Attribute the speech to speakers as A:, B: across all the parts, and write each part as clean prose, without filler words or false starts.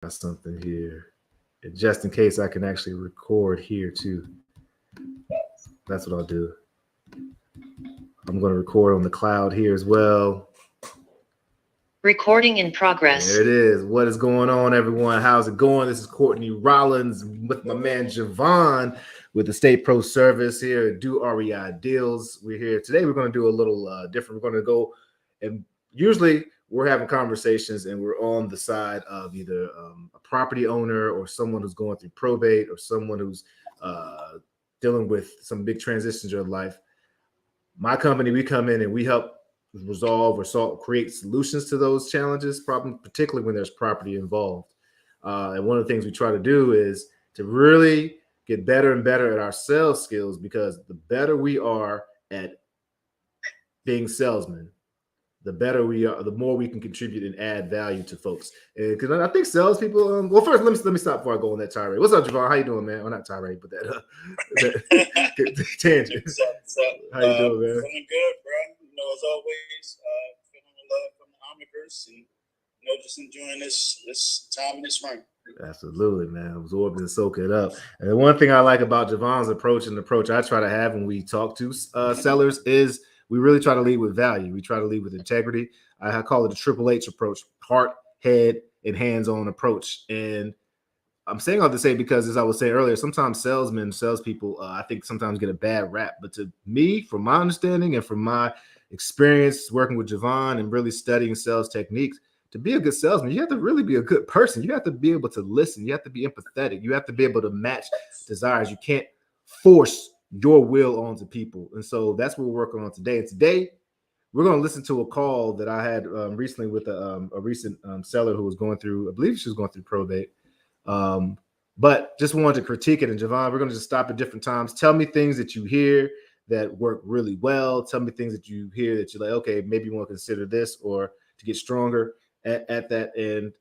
A: Got something here. And just in case I can actually record here too. That's what I'll do. I'm going to record on the cloud here as well.
B: Recording in progress.
A: There it is. What is going on, everyone? How's it going? This is Courtney Rollins with my man Javon with the State Pro Service here at Do REI Deals. We're here today. We're going to do a little different. We're going to go, and usually we're having conversations and we're on the side of either a property owner or someone who's going through probate or someone who's dealing with some big transitions in their life. My company, we come in and we help resolve or create solutions to those challenges, particularly when there's property involved. And one of the things we try to do is to really get better and better at our sales skills, because the better we are at being salesmen, the better we are, the more we can contribute and add value to folks. Because I think salespeople. Well, first let me stop before I go on that tirade. What's up, Javon? How you doing, man? Well, not tirade, but that tangent.
C: What's up?
A: How you doing, man?
C: Feeling good, bro. You know, as always, feeling the love from the Omniverse, and just enjoying this time in this ring.
A: Absolutely, man. Absorb and soak it up. And the one thing I like about Javon's approach and the approach I try to have when we talk to sellers is we really try to lead with value. We try to lead with integrity. I call it a Triple H approach: heart, head, and hands-on approach. And I'm saying all to say because, as I was saying earlier, sometimes salespeople, I think sometimes get a bad rap. But to me, from my understanding and from my experience working with Javon and really studying sales techniques, to be a good salesman, you have to really be a good person. You have to be able to listen. You have to be empathetic. You have to be able to match desires. You can't force your will onto people. And so that's what we're working on today. And today we're going to listen to a call that I had recently with a recent seller who was going through, I believe she was going through probate. But just wanted to critique it. And Javon, we're going to just stop at different times. Tell me things that you hear that work really well. Tell me things that you hear that you're like, okay, maybe you want to consider this or to get stronger at that. And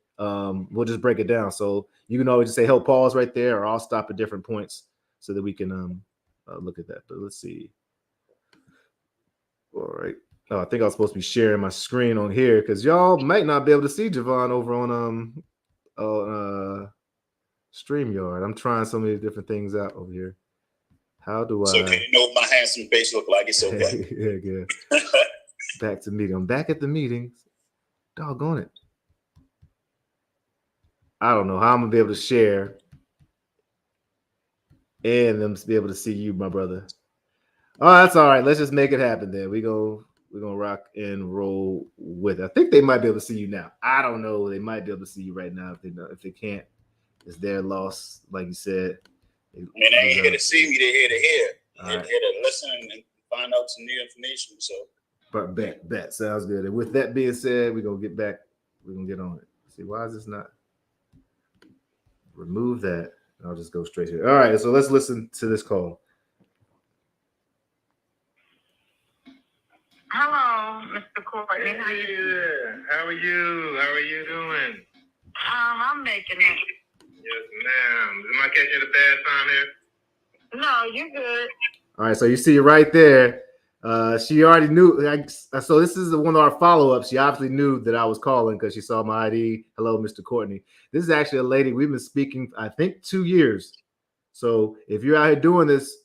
A: we'll just break it down. So you can always just say, help, pause right there, or I'll stop at different points so that we can look at that. But let's see. All right. Oh, I think I was supposed to be sharing my screen on here because y'all might not be able to see Javon over on StreamYard. I'm trying so many different things out over here. How do I?
C: So can you know what my handsome face look like? It's okay.
A: Yeah, good. Back to meeting. I'm back at the meetings. Doggone it. I don't know how I'm gonna be able to share and them to be able to see you, my brother. Oh, that's all right. Let's just make it happen then. We're gonna rock and roll with it. I think they might be able to see you now. I don't know. They might be able to see you right now. If they can't, it's their loss, like you said.
C: They ain't here to see me, they're here to hear. They're here to listen and find out some new information. So
A: but bet. Sounds good. And with that being said, we're gonna get back. We're gonna get on it. See, why is this not? Remove that. I'll just go straight here. All right, so let's listen to this call.
D: Hello, Mr. Courtney.
E: How are you? How are you doing?
D: I'm making it.
E: Yes, ma'am. Am I catching a bad time here?
D: No, you're good.
A: All right, so you see right there. She already knew. So this is one of our follow-ups. She obviously knew that I was calling because she saw my ID. Hello, Mr. Courtney. This is actually a lady we've been speaking, I think, 2 years. So if you're out here doing this,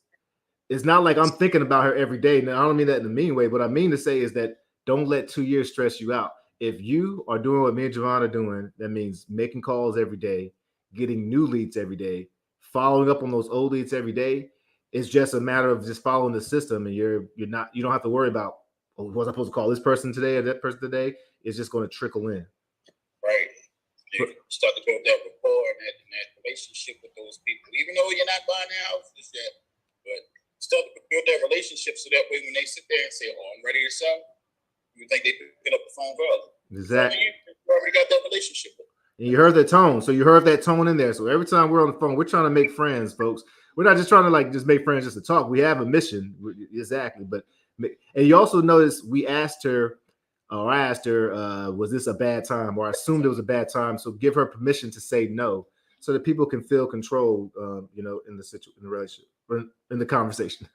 A: it's not like I'm thinking about her every day. Now, I don't mean that in a mean way. What I mean to say is that don't let 2 years stress you out. If you are doing what me and Javon are doing, that means making calls every day, getting new leads every day, following up on those old leads every day. It's just a matter of just following the system, and you don't have to worry about, oh, was I supposed to call this person today or that person today? It's just going to trickle in.
C: Right. You start to build that rapport and that relationship with those people, even though you're not buying their houses yet. But start to build that relationship so that way when they sit there and say, "Oh, I'm ready to sell," you think they pick up the phone early.
A: Exactly.
C: You already got that relationship.
A: And you heard the tone. So you heard that tone in there. So every time we're on the phone, we're trying to make friends, folks. We're not just trying to just make friends just to talk. We have a mission. Exactly. But and you also notice I asked her, was this a bad time? Or I assumed it was a bad time. So give her permission to say no so that people can feel control, in the relationship, in the conversation.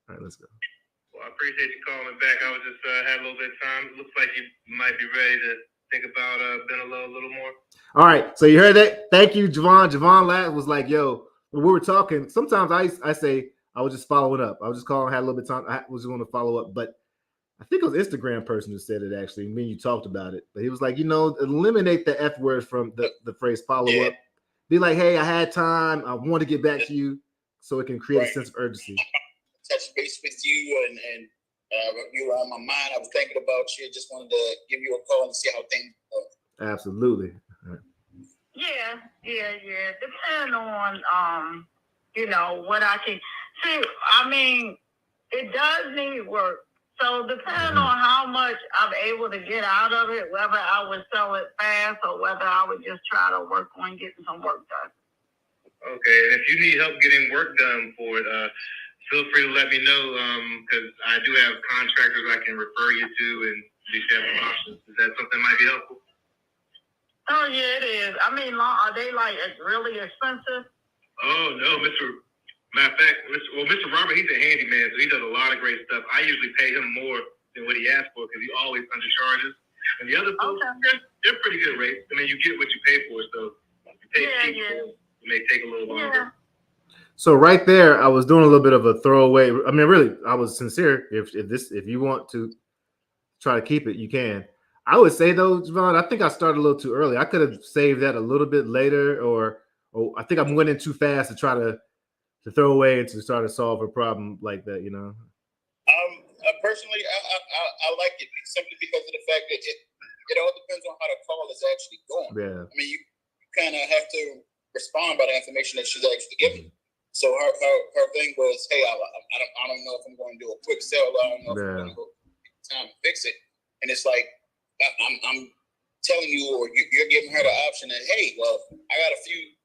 A: All right, let's go.
E: Well, I appreciate you calling back. I was just had a little bit of time. It looks like you might be ready to think about being a little more.
A: All right, so you heard that? Thank you, Javon. Javon Latt was like, "Yo, when we were talking, sometimes I say I was just following up. I was just calling, had a little bit of time. I was going to follow up, but I think it was Instagram person who said it actually. When you talked about it, but he was like, eliminate the F word from the phrase follow up. Be like, hey, I had time. I want to get back to you, so it can create a sense of urgency.
C: Touch base with you and you were on my mind. I was thinking about you. Just wanted to give you a call and see how things go.
A: Absolutely.
D: Yeah. Depending on what I can see. I mean, it does need work. So depending on how much I'm able to get out of it, whether I would sell it fast or whether I would just try to work on getting some work done.
E: Okay, and if you need help getting work done for it, feel free to let me know, because I do have contractors I can refer you to and these have some options. Is that something that might be helpful?
D: Oh, yeah, it is. I mean, are they like really expensive?
E: Oh, no, matter of fact, Mr. Robert, he's a handyman, so he does a lot of great stuff. I usually pay him more than what he asks for because he always undercharges. And the other folks, they're pretty good rates. I mean, you get what you pay for, so if you pay cheap, it may take a little longer.
A: So right there, I was doing a little bit of a throwaway. I mean, really, I was sincere. If you want to try to keep it, you can. I would say though, Javon, I think I started a little too early. I could have saved that a little bit later, or I think I'm went in too fast to try to throw away and to start to solve a problem like that.
C: Personally, I like it simply because of the fact that it all depends on how the call is actually going.
A: Yeah.
C: I mean, you kind of have to respond by the information that she's actually giving. So her thing was, hey, I don't know if I'm going to do a quick sell. I don't know if I'm going to go take time to fix it. And it's like I'm telling you, or you're giving her the option that, hey, well, I got a few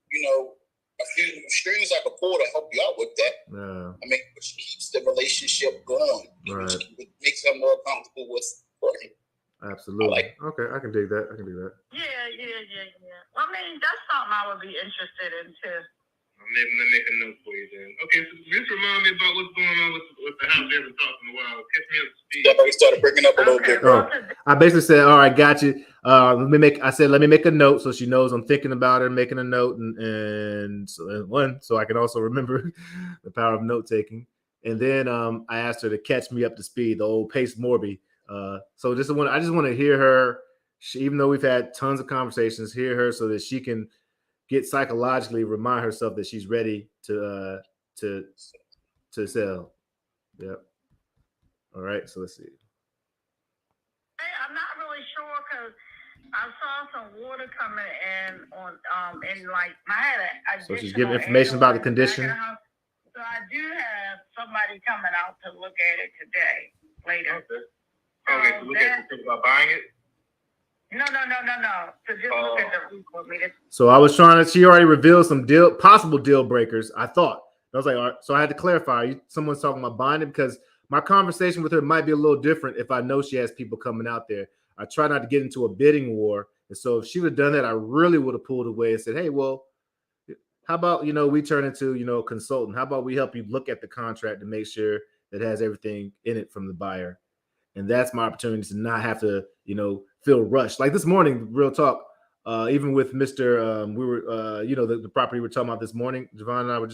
C: strings I could pull to help you out with that. I mean, which keeps the relationship going, which makes her more comfortable with Courtney.
A: Absolutely. Okay, I can dig that.
D: Yeah. I mean, that's something I would be interested in too.
E: Let me make a note for you then. Okay, so just remind me about what's going on with the house we haven't talked in a while. Catch me up to speed.
C: That's why we started breaking up a little bit.
A: I basically said, all right, got you. Let me make a note so she knows I'm thinking about her, making a note, and so I can also remember the power of note taking. And then I asked her to catch me up to speed, the old Pace Morby. So I just want to hear her. Even though we've had tons of conversations, hear her so that she can get psychologically remind herself that she's ready to sell. Yep. All right. So let's see.
D: I'm not really sure because I saw some water coming in on in like my.
A: So she's giving information about the condition.
D: So I do have somebody coming out to look at it today later.
E: Okay. So look at think about buying it.
D: No. So just look at the report.
A: So I was trying to. She already revealed some possible deal breakers. I thought. I was like, all right. So I had to clarify. Someone's talking about buying it because my conversation with her might be a little different if I know she has people coming out there. I try not to get into a bidding war, and so if she would have done that, I really would have pulled away and said, hey, well, how about we turn into a consultant? How about we help you look at the contract to make sure that it has everything in it from the buyer? And that's my opportunity to not have to, feel rushed. Like this morning, real talk, even with Mr. We were, the property we were talking about this morning, Javon and I were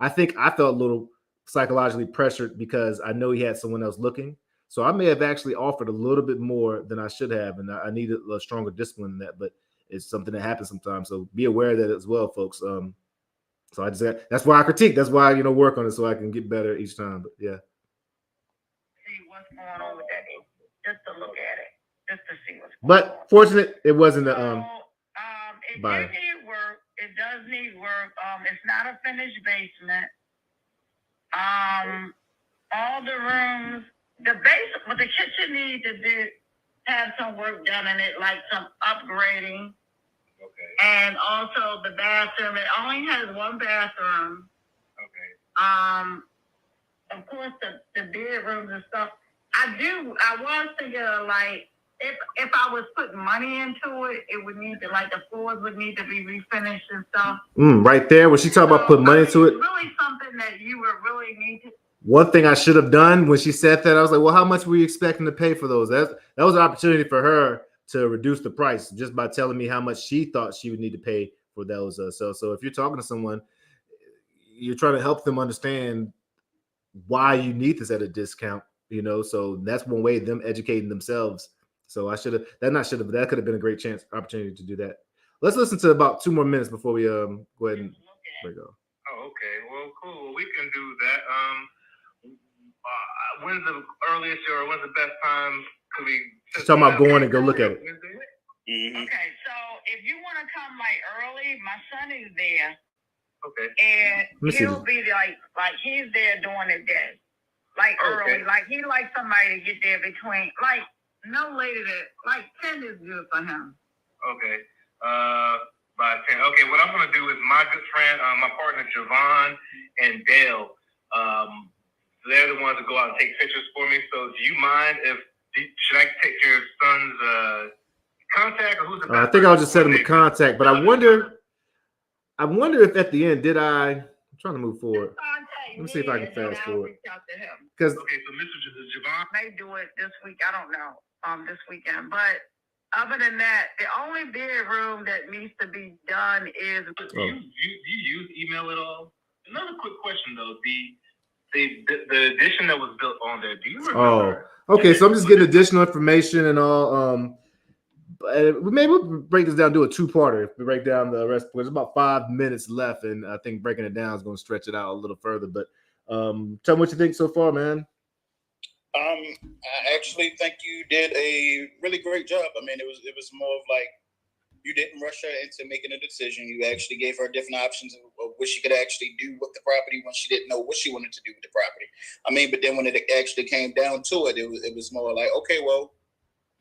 A: I think I felt a little psychologically pressured because I know he had someone else looking. So I may have actually offered a little bit more than I should have. And I needed a stronger discipline in that, but it's something that happens sometimes. So be aware of that as well, folks. So I just, that's why I critique. That's why, work on it so I can get better each time. But yeah.
D: What's going on with that, just to look at it, just to see what's going on.
A: But fortunate, it wasn't
D: it
A: buyer.
D: Does need work. It does need work. It's not a finished basement. All the rooms, the kitchen needs to have some work done in it, like some upgrading.
E: Okay.
D: And also the bathroom. It only has one bathroom.
E: Okay.
D: Of course, the bedrooms and stuff. I was thinking of like if I was putting money into it, it would need to the floors would need to be refinished and stuff.
A: Right there, when she talked about putting money into it,
D: it's really something that you would really need to.
A: One thing I should have done when she said that, I was like, well, how much were you expecting to pay for those? That was an opportunity for her to reduce the price just by telling me how much she thought she would need to pay for those cells. So if you're talking to someone, you're trying to help them understand why you need this at a discount, you know. So that's one way them educating themselves. So that could have been a great opportunity to do that. Let's listen to about 2 more minutes before we go ahead and break off.
E: Oh, okay. Well, cool. We can do that. When's the earliest or when's the best time could we?
A: She's talking about going and go look at it.
D: Mm-hmm. Okay, so if you want to come like early, my son is there.
E: Okay.
D: And he'll be like he's there during the day, like early. Like he likes somebody to get there between like no later than like 10 is good for him.
E: Okay. By 10. Okay. What I'm gonna do is my good friend, my partner Javon and Dale. They're the ones that go out and take pictures for me. So do you mind should I take your son's contact or who's the best?
A: I think I'll just send him a contact, but I wonder if at the end I'm trying to move forward. Let me see if I can fast forward. Because
E: so Mr. Javon
D: may do it this week. I don't know. This weekend, but other than that, the only bedroom that needs to be done is.
E: Do you use email at all? Another quick question though. The addition that was built on there. Do you remember?
A: Oh, okay. So I'm just getting additional information and all. Maybe we'll break this down, do a 2-parter. We break down the rest. There's about 5 minutes left, and I think breaking it down is going to stretch it out a little further. But tell me what you think so far, man.
C: I actually think you did a really great job. I mean, it was more of like you didn't rush her into making a decision. You actually gave her different options of what she could actually do with the property when she didn't know what she wanted to do with the property. I mean, but then when it actually came down to it, it was more like, okay, well,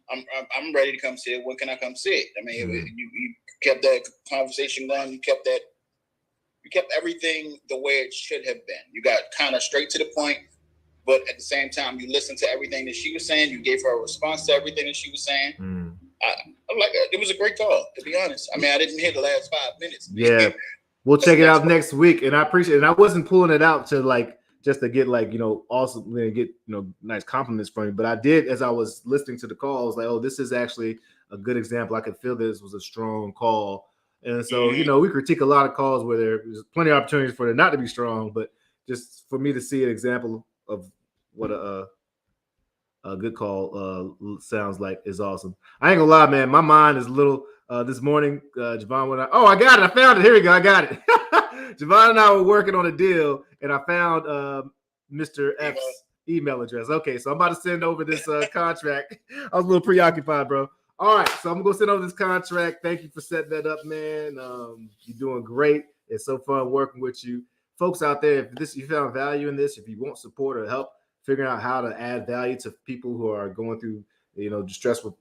C: I'm ready to come see it. When can I come see it? I mean, you kept that conversation going. You kept everything the way it should have been. You got kind of straight to the point, but at the same time, you listened to everything that she was saying. You gave her a response to everything that she was saying. I'm like, it was a great call, to be honest. I mean, I didn't hear the last 5 minutes.
A: Yeah, we'll check it out next week, and I appreciate it. And I wasn't pulling it out to like just to get like, you know, awesome, get, you know, nice compliments from you. But I did, as I was listening to the call, I was like, oh, this is actually a good example. I could feel this was a strong call. And so, you know, we critique a lot of calls where there's plenty of opportunities for it not to be strong, but just for me to see an example of what a good call sounds like is awesome. I ain't gonna lie, man. My mind is a little this morning. Javon I got it. I found it. Here we go. I got it. Javon and I were working on a deal, and I found Mr. F's email address. Okay, so I'm about to send over this contract. I was a little preoccupied, bro. All right, so I'm gonna send over this contract. Thank you for setting that up, man. You're doing great. It's so fun working with you, folks out there. If you found value in this, if you want support or help figuring out how to add value to people who are going through, you know, distressful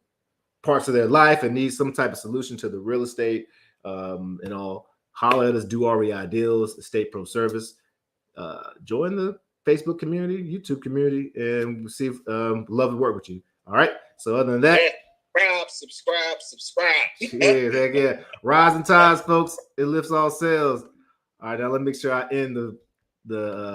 A: parts of their life and need some type of solution to the real estate and all, holler at us, do REI Deals, Estate Pro Service. Join the Facebook community, YouTube community, and we'll see if love to work with you. All right. So other than that,
C: subscribe.
A: Yeah. Rising tides, folks. It lifts all sails. All right, now let me make sure I end the